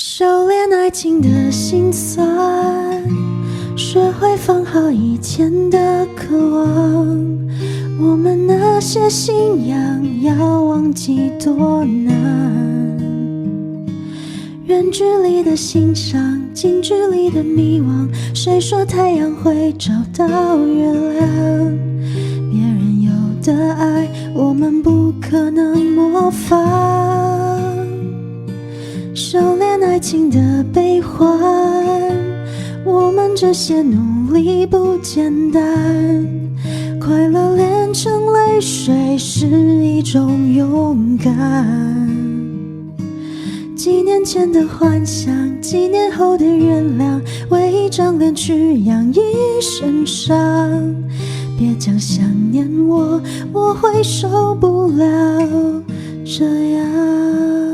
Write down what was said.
收敛爱情的心酸，学会放好以前的渴望。我们那些信仰要忘记多难，远距离的欣赏，近距离的迷惘。谁说太阳会找到月亮？别人有的爱，我们不可能模仿。收敛爱情的悲欢，我们这些努力不简单。快乐炼成泪水是一种勇敢。几年前的幻想，几年后的原谅，为一张脸去养一身伤。别讲想念我，我会受不了这样。